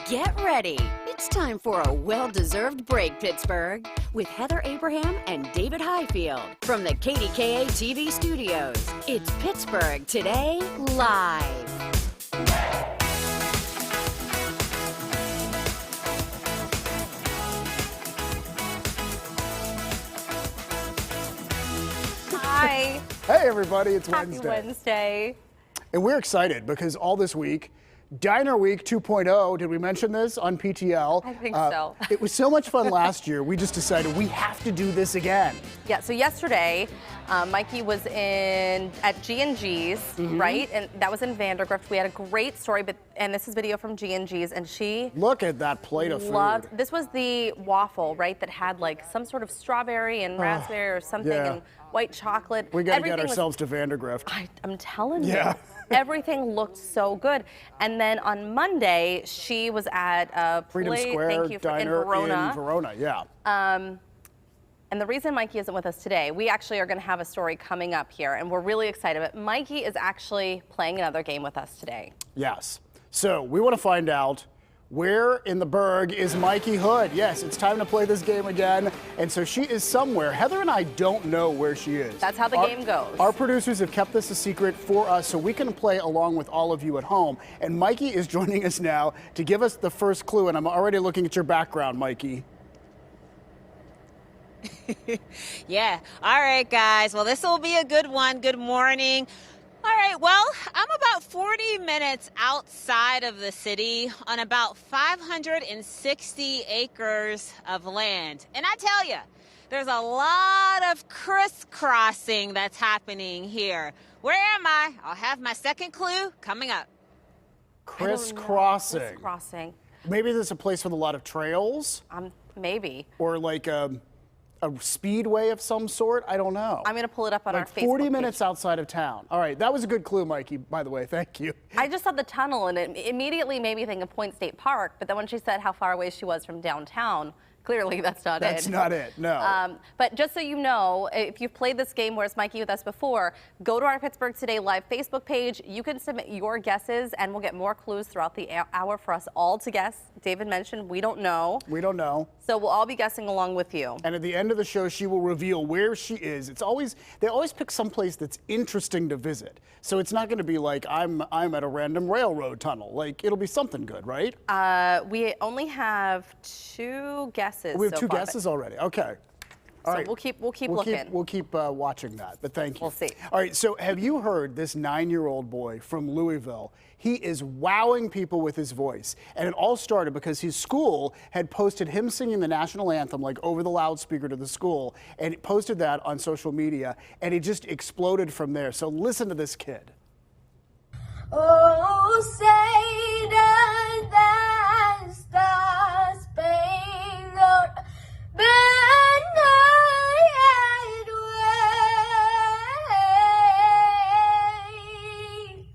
Get ready. It's time for a well-deserved break, Pittsburgh, with Heather Abraham and David Highfield from the KDKA TV studios. It's Pittsburgh Today Live. Hi. Hey everybody, it's Happy Wednesday. And we're excited because all this week, Diner Week 2.0, did we mention this on PTL? I think so. It was so much fun last year, we just decided we have to do this again. Yeah, so yesterday, Mikey was at G&G's, right? And that was in Vandergrift. We had a great story, and this is video from G&G's, and she Look at that plate of food. This was the waffle, right, that had like some sort of strawberry and raspberry or something, yeah. and white chocolate. We gotta get ourselves to Vandergrift. I'm telling you. Yeah. Everything looked so good. And then on Monday, she was at Freedom Square Diner in Verona, yeah. And the reason Mikey isn't with us today, we actually are going to have a story coming up here, and we're really excited. But Mikey is actually playing another game with us today. Yes. So we want to find out, where in the Berg is Mikey Hood? Yes, it's time to play this game again. And so she is somewhere. Heather and I don't know where she is. That's how the game goes. Our producers have kept this a secret for us so we can play along with all of you at home. And Mikey is joining us now to give us the first clue. And I'm already looking at your background, Mikey. Yeah. All right, guys. Well, this will be a good one. Good morning. All right, well, I'm about 40 minutes outside of the city on about 560 acres of land. And I tell you, there's a lot of crisscrossing that's happening here. Where am I? I'll have my second clue coming up. Crisscrossing. Crisscrossing. Maybe there's a place with a lot of trails? Maybe. Or like a speedway of some sort? I don't know. I'm going to pull it up on our Facebook 40 page. minutes outside of town. All right, that was a good clue, Mikey, by the way. Thank you. I just saw the tunnel, and it immediately made me think of Point State Park, but then when she said how far away she was from downtown, clearly that's not it. That's not it, no. But just so you know, if you've played this game, Where's Mikey with us before, go to our Pittsburgh Today Live Facebook page. You can submit your guesses, and we'll get more clues throughout the hour for us all to guess. David mentioned we don't know. We don't know. So we'll all be guessing along with you. And at the end of the show, she will reveal where she is. They always pick some place that's interesting to visit. So it's not going to be like I'm at a random railroad tunnel. Like, it'll be something good, right? We only have 2 guesses. We have so 2 far, guesses already. Okay. All right. We'll keep looking. We'll keep watching that, but thank you. We'll see. All right, so have you heard this 9-year-old boy from Louisville? He is wowing people with his voice. And it all started because his school had posted him singing the national anthem like over the loudspeaker to the school, and it posted that on social media, and it just exploded from there. So listen to this kid. Oh, Satan, that star-spangled banner yet wave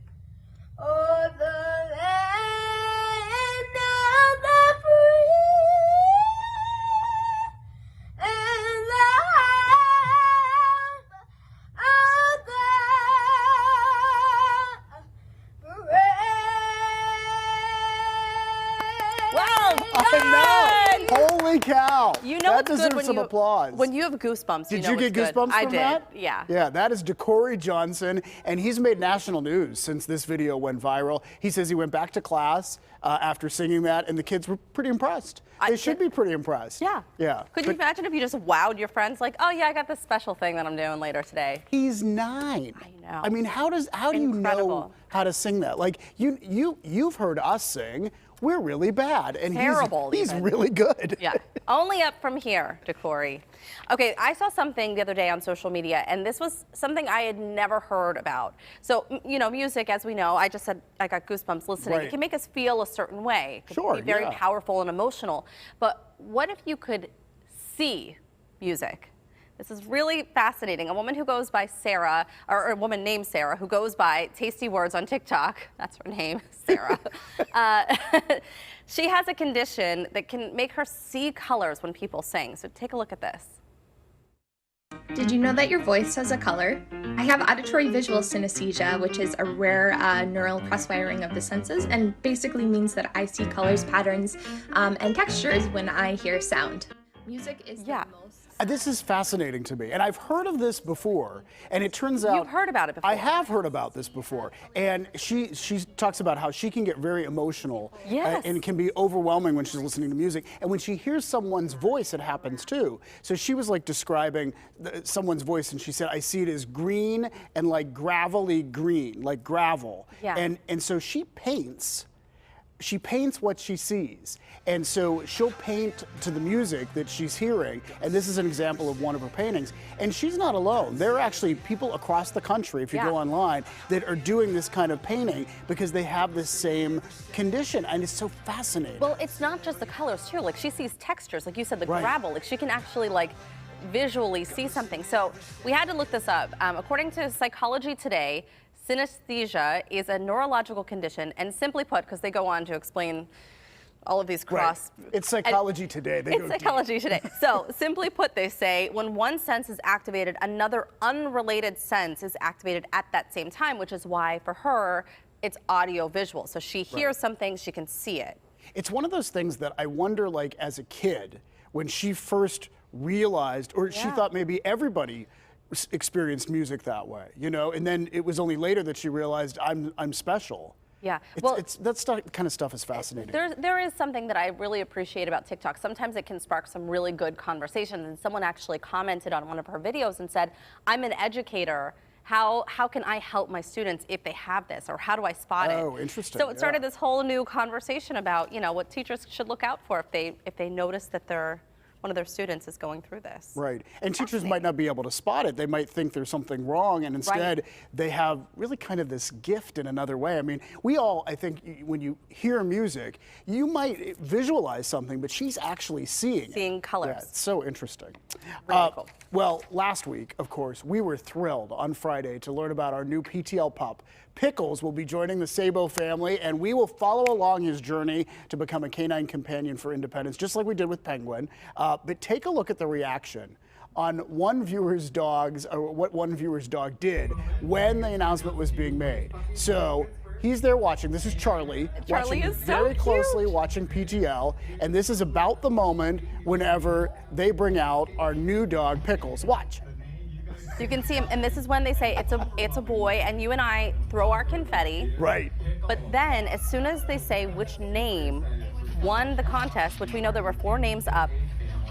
o'er the land of the free and the house of God. Well I done! know. Holy cow. You know that it's good deserves some applause. when you have goosebumps. Did you know you get it's goosebumps good. I from did. that? Yeah. Yeah, that is Decory Johnson, and he's made national news since this video went viral. He says he went back to class after singing that, and the kids were pretty impressed. They should be pretty impressed. Yeah. Yeah. Could you imagine if you just wowed your friends like, oh yeah, I got this special thing that I'm doing later today? He's 9. I know. I mean, how do you know Incredible. how to sing that? Like you've heard us sing. We're really bad, and Terrible, he's even. really good. Yeah, only up from here, Decory. Okay, I saw something the other day on social media, and this was something I had never heard about. So, you know, music, as we know, I just said I got goosebumps listening. Right. It can make us feel a certain way. It Sure, can be very yeah. powerful and emotional. But what if you could see music? This is really fascinating. A woman who goes by Sarah, or a woman named Sarah, who goes by Tasty Words on TikTok, that's her name, Sarah. She has a condition that can make her see colors when people sing. So take a look at this. Did you know that your voice has a color? I have auditory visual synesthesia, which is a rare neural cross-wiring of the senses, and basically means that I see colors, patterns, and textures when I hear sound. Music is the most... This is fascinating to me, and I've heard of this before, and it turns out... You've heard about it before. I have heard about this before, and she talks about how she can get very emotional and can be overwhelming when she's listening to music, and when she hears someone's voice, it happens too. So she was like describing someone's voice, and she said, I see it as green and like gravelly green, like gravel. Yeah. And so she paints what she sees. And so she'll paint to the music that she's hearing. And this is an example of one of her paintings. And she's not alone. There are actually people across the country, if you go online, that are doing this kind of painting because they have this same condition. And it's so fascinating. Well, it's not just the colors too. Like she sees textures, like you said, the gravel. Like she can actually like visually see something. So we had to look this up. According to Psychology Today, synesthesia is a neurological condition, and simply put, because they go on to explain all of these cross... Right. It's Psychology Today. It's Psychology Today. So, simply put, they say, when one sense is activated, another unrelated sense is activated at that same time, which is why, for her, it's audio-visual. So she hears something, she can see it. It's one of those things that I wonder, like, as a kid, when she first realized, or she thought maybe everybody experienced music that way, you know, and then it was only later that she realized I'm special. Yeah, that kind of stuff is fascinating. There is something that I really appreciate about TikTok. Sometimes it can spark some really good conversations, and someone actually commented on one of her videos and said, I'm an educator. How can I help my students if they have this, or how do I spot it? Oh, interesting. So it started this whole new conversation about, you know, what teachers should look out for if they notice that one of their students is going through this. Right, and teachers might not be able to spot it. They might think there's something wrong, and instead they have really kind of this gift in another way. I mean, we all, I think, when you hear music, you might visualize something, but she's actually seeing colors. Yeah, it's so interesting. Really cool. Well, last week, of course, we were thrilled on Friday to learn about our new PTL pup. Pickles will be joining the Sabo family, and we will follow along his journey to become a canine companion for independence, just like we did with Penguin. But take a look at the reaction on one viewer's dogs, or what one viewer's dog did when the announcement was being made. So he's there watching. This is Charlie. Charlie is so very cute. closely watching PTL, and this is about the moment whenever they bring out our new dog, Pickles. Watch. So you can see him, and this is when they say it's a boy, and you and I throw our confetti. Right. But then, as soon as they say which name won the contest, which we know there were 4 names up,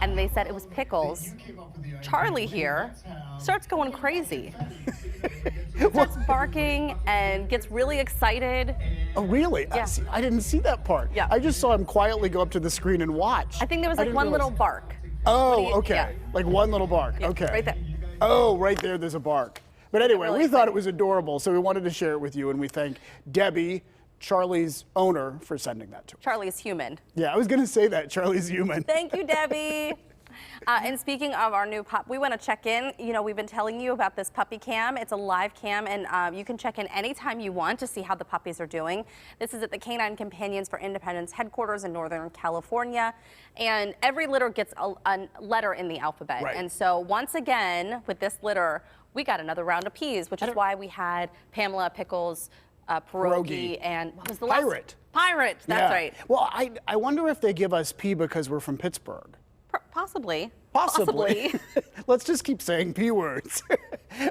and they said it was Pickles, Charlie here starts going crazy. Starts barking and gets really excited. Oh, really? Yeah. I didn't see that part. Yeah. I just saw him quietly go up to the screen and watch. I think there was like one little bark. Oh, okay. Like one little bark. Yeah, okay. right there. Oh, right there, there's a bark. But anyway, Really we thought it was adorable, so we wanted to share it with you, and we thank Debbie, Charlie's owner, for sending that to us. Charlie's human. Yeah, I was going to say that. Charlie's human. Thank you, Debbie. And speaking of our new pup, we want to check in. You know, we've been telling you about this puppy cam. It's a live cam, and you can check in anytime you want to see how the puppies are doing. This is at the Canine Companions for Independence headquarters in Northern California. And every litter gets a letter in the alphabet. Right. And so once again, with this litter, we got another round of P's, which is why we had Pamela, Pickles, Pierogi, and what was the last? Pirate. Pirate, that's right. Well, I wonder if they give us P because we're from Pittsburgh. Possibly. Possibly. Let's just keep saying P words. For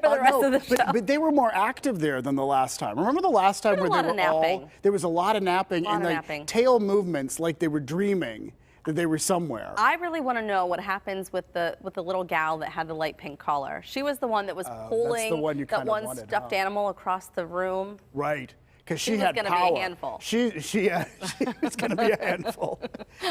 the rest of the show. But they were more active there than the last time. Remember the last time where they were all, there was a lot of napping and like tail movements like they were dreaming that they were somewhere. I really want to know what happens with the little gal that had the light pink collar. She was the one that was pulling that one stuffed animal across the room. Right. Because she had power. She was going to be a handful. She was going to be a handful.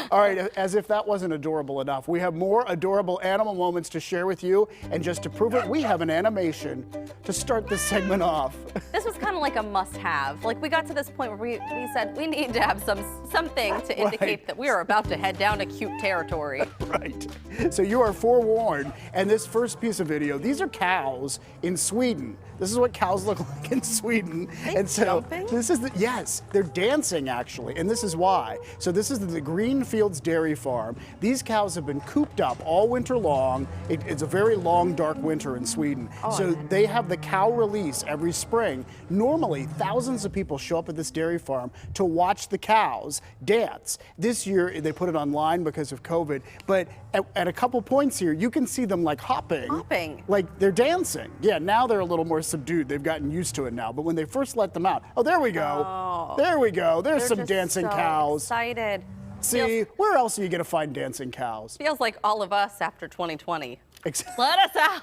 All right, as if that wasn't adorable enough, we have more adorable animal moments to share with you. And just to prove it, we have an animation to start this segment off. This was kind of like a must-have. Like we got to this point where we said we need to have something to indicate that we are about to head down to cute territory. Right. So you are forewarned. And this first piece of video, these are cows in Sweden. This is what cows look like in Sweden. And so dancing? This is yes, they're dancing actually, and this is why. So this is the Greenfields Dairy Farm. These cows have been cooped up all winter long. It's a very long, dark winter in Sweden. So they have the cow release every spring. Normally, thousands of people show up at this dairy farm to watch the cows dance. This year, they put it online because of COVID, but at a couple points here, you can see them like hopping. Like they're dancing. Yeah, now they're a little more subdued. They've gotten used to it now, but when they first let them out, oh, there we go. Oh. There we go. There's They're some just dancing so cows. Excited. See, where else are you going to find dancing cows? Feels like all of us after 2020. Except Let us out.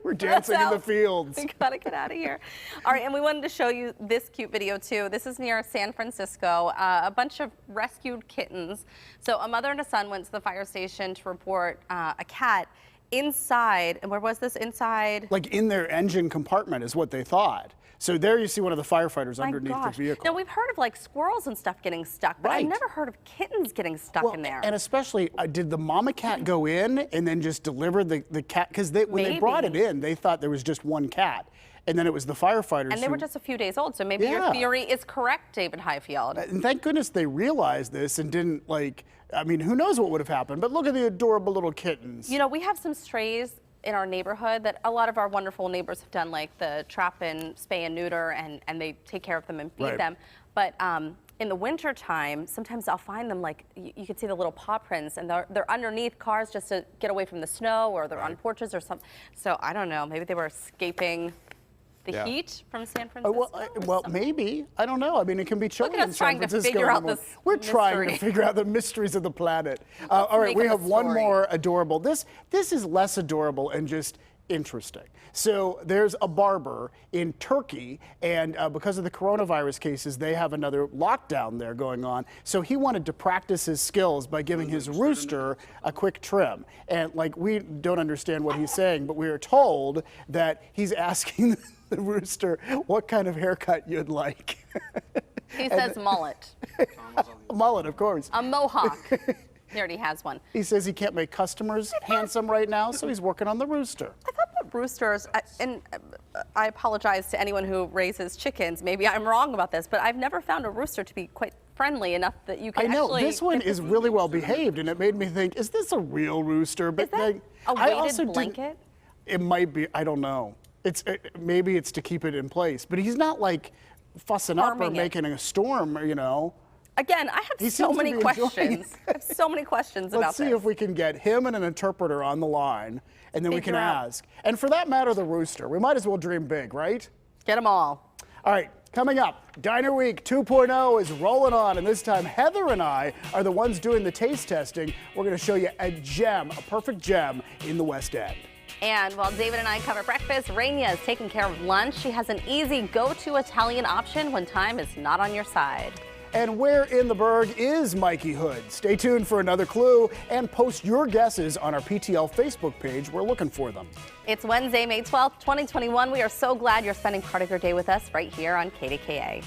we're dancing in the fields. We gotta get out of here. All right, and we wanted to show you this cute video too. This is near San Francisco. A bunch of rescued kittens. So a mother and a son went to the fire station to report a cat inside. And where was this? Inside? Like in their engine compartment is what they thought. So there you see one of the firefighters underneath the vehicle. Now we've heard of like squirrels and stuff getting stuck, but I've never heard of kittens getting stuck in there. And especially, did the mama cat go in and then just deliver the cat? Because when they brought it in, they thought there was just one cat. And then it was the firefighters. And they were just a few days old, so maybe your theory is correct, David Highfield. And thank goodness they realized this and didn't I mean, who knows what would have happened, but look at the adorable little kittens. You know, we have some strays in our neighborhood that a lot of our wonderful neighbors have done, like the trap and spay and neuter, and they take care of them and feed them. But in the winter time, sometimes I'll find them like, you can see the little paw prints, and they're underneath cars just to get away from the snow, or they're on porches or something. So I don't know, maybe they were escaping the heat from San Francisco? Well, maybe. I don't know. I mean, it can be chilly in San Francisco. Figure out this We're trying to figure out the mysteries of the planet. All right, we have one more adorable. This is less adorable and just interesting. So there's a barber in Turkey, and because of the coronavirus cases, they have another lockdown there going on. So he wanted to practice his skills by giving his rooster a quick trim. And we don't understand what he's saying, but we are told that he's asking the rooster what kind of haircut you'd like. He says mullet. Mullet, of course. A mohawk. He already has one. He says he can't make customers handsome right now, so he's working on the rooster. I thought that roosters, and I apologize to anyone who raises chickens, maybe I'm wrong about this, but I've never found a rooster to be quite friendly enough that you can actually... I know, this one is really well behaved, and it made me think, is this a real rooster? But is that a weighted blanket? It might be, I don't know. Maybe it's to keep it in place, but he's not like fussing up or making a storm, you know. Again, I have so many questions. I have so many questions about this. Let's see if we can get him and an interpreter on the line, and then we can ask. And for that matter, the rooster. We might as well dream big, right? Get them all. All right, coming up, Diner Week 2.0 is rolling on, and this time Heather and I are the ones doing the taste testing. We're going to show you a gem, a perfect gem in the West End. And while David and I cover breakfast, Raina is taking care of lunch. She has an easy go-to Italian option when time is not on your side. And where in the Berg is Mikey Hood? Stay tuned for another clue and post your guesses on our PTL Facebook page. We're looking for them. It's Wednesday, May 12th, 2021. We are so glad you're spending part of your day with us right here on KDKA.